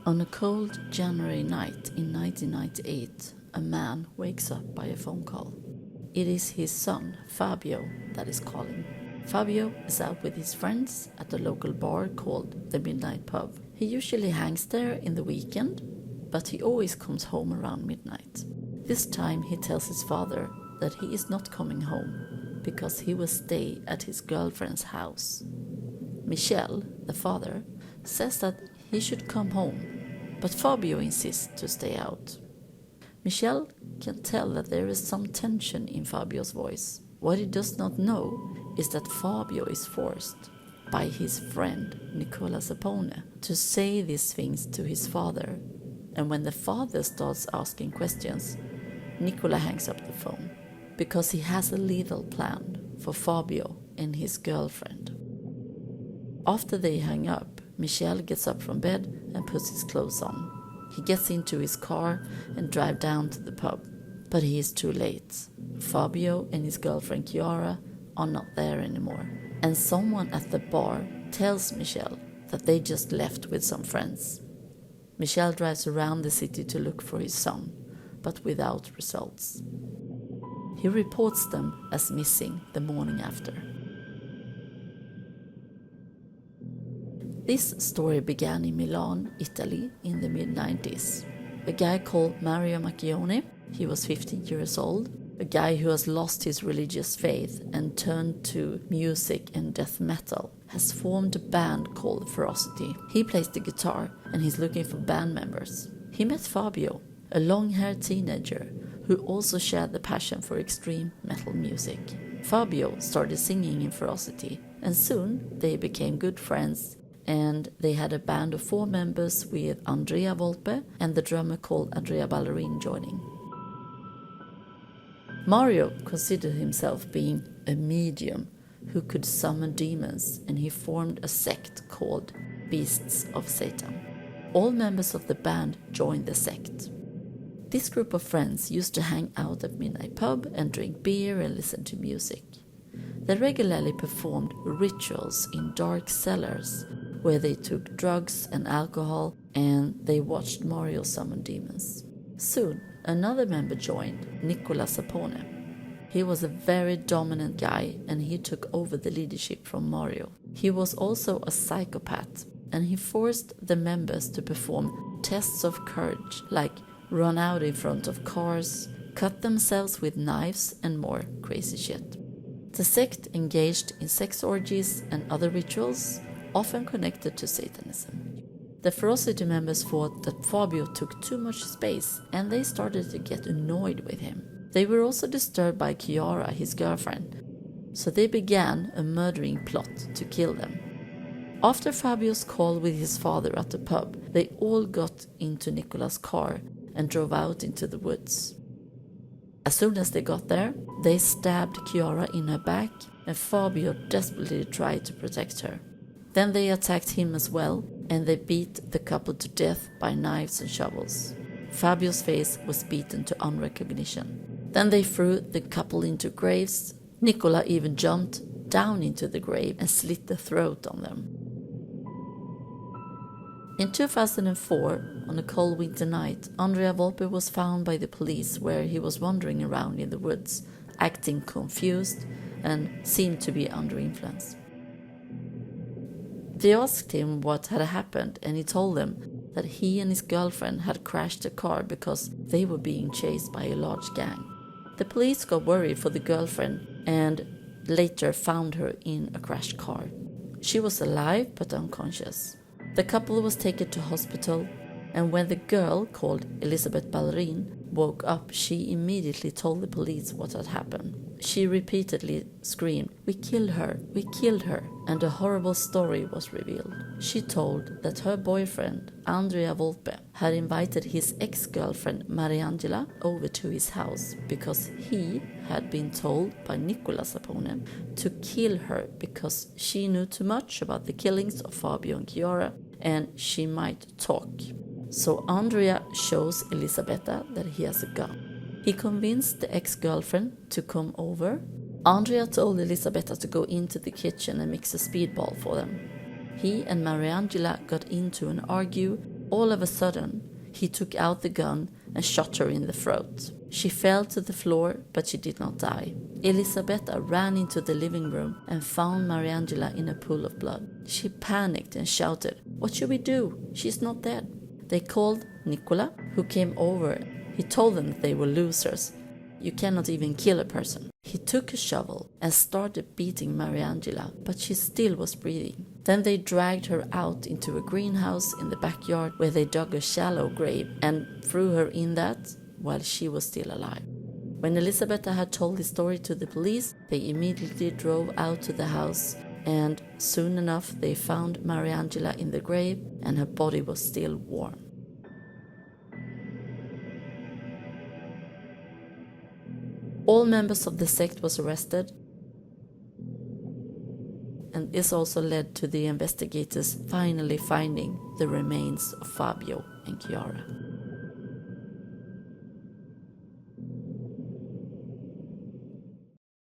On a cold January night in 1998, a man wakes up by a phone call. It is his son, Fabio, that is calling. Fabio is out with his friends at a local bar called the Midnight Pub. He usually hangs there in the weekend, but he always comes home around midnight. This time he tells his father that he is not coming home because he will stay at his girlfriend's house. Michel, the father, says that he should come home, but Fabio insists to stay out. Michel can tell that there is some tension in Fabio's voice. What he does not know is that Fabio is forced by his friend Nicola Sapone to say these things to his father, and when the father starts asking questions, Nicola hangs up the phone because he has a lethal plan for Fabio and his girlfriend. After they hang up, Michel gets up from bed and puts his clothes on. He gets into his car and drives down to the pub, but he is too late. Fabio and his girlfriend Chiara are not there anymore, and someone at the bar tells Michel that they just left with some friends. Michel drives around the city to look for his son, but without results. He reports them as missing the morning after. This story began in Milan, Italy in the mid-90s. A guy called Mario Macchione, he was 15 years old, a guy who has lost his religious faith and turned to music and death metal, has formed a band called Ferocity. He plays the guitar and he's looking for band members. He met Fabio, a long-haired teenager who also shared the passion for extreme metal music. Fabio started singing in Ferocity, and soon they became good friends, and they had a band of 4 members with Andrea Volpe and the drummer called Andrea Ballerin joining. Mario considered himself being a medium who could summon demons, and he formed a sect called Beasts of Satan. All members of the band joined the sect. This group of friends used to hang out at Midnight Pub and drink beer and listen to music. They regularly performed rituals in dark cellars where they took drugs and alcohol, and they watched Mario summon demons. Soon, another member joined, Nicola Sapone. He was a very dominant guy, and he took over the leadership from Mario. He was also a psychopath, and he forced the members to perform tests of courage, like run out in front of cars, cut themselves with knives, and more crazy shit. The sect engaged in sex orgies and other rituals, often connected to Satanism. The Ferocity members thought that Fabio took too much space, and they started to get annoyed with him. They were also disturbed by Chiara, his girlfriend, so they began a murdering plot to kill them. After Fabio's call with his father at the pub, they all got into Nicola's car and drove out into the woods. As soon as they got there, they stabbed Chiara in her back, and Fabio desperately tried to protect her. Then they attacked him as well, and they beat the couple to death by knives and shovels. Fabio's face was beaten to unrecognition. Then they threw the couple into graves. Nicola even jumped down into the grave and slit the throat on them. In 2004, on a cold winter night, Andrea Volpe was found by the police where he was wandering around in the woods, acting confused and seemed to be under influence. They asked him what had happened, and he told them that he and his girlfriend had crashed a car because they were being chased by a large gang. The police got worried for the girlfriend and later found her in a crashed car. She was alive but unconscious. The couple was taken to hospital, and when the girl, called Elisabeth Ballerin, woke up, she immediately told the police what had happened. She repeatedly screamed, "We killed her, we killed her," and a horrible story was revealed. She told that her boyfriend, Andrea Volpe, had invited his ex-girlfriend Mariangela over to his house because he had been told by Nicola Sapone to kill her because she knew too much about the killings of Fabio and Chiara, and she might talk. So Andrea shows Elisabetta that he has a gun. He convinced the ex-girlfriend to come over. Andrea told Elisabetta to go into the kitchen and mix a speedball for them. He and Mariangela got into an argue, All of a sudden, he took out the gun and shot her in the throat. She fell to the floor, but she did not die. Elisabetta ran into the living room and found Mariangela in a pool of blood. She panicked and shouted, "What should we do? She's not dead." They called Nicola, who came over. He told them that they were losers. You cannot even kill a person. He took a shovel and started beating Mariangela, but she still was breathing. Then they dragged her out into a greenhouse in the backyard where they dug a shallow grave and threw her in that while she was still alive. When Elisabetta had told the story to the police, they immediately drove out to the house, and soon enough they found Mariangela in the grave and her body was still warm. All members of the sect was arrested, and this also led to the investigators finally finding the remains of Fabio and Chiara.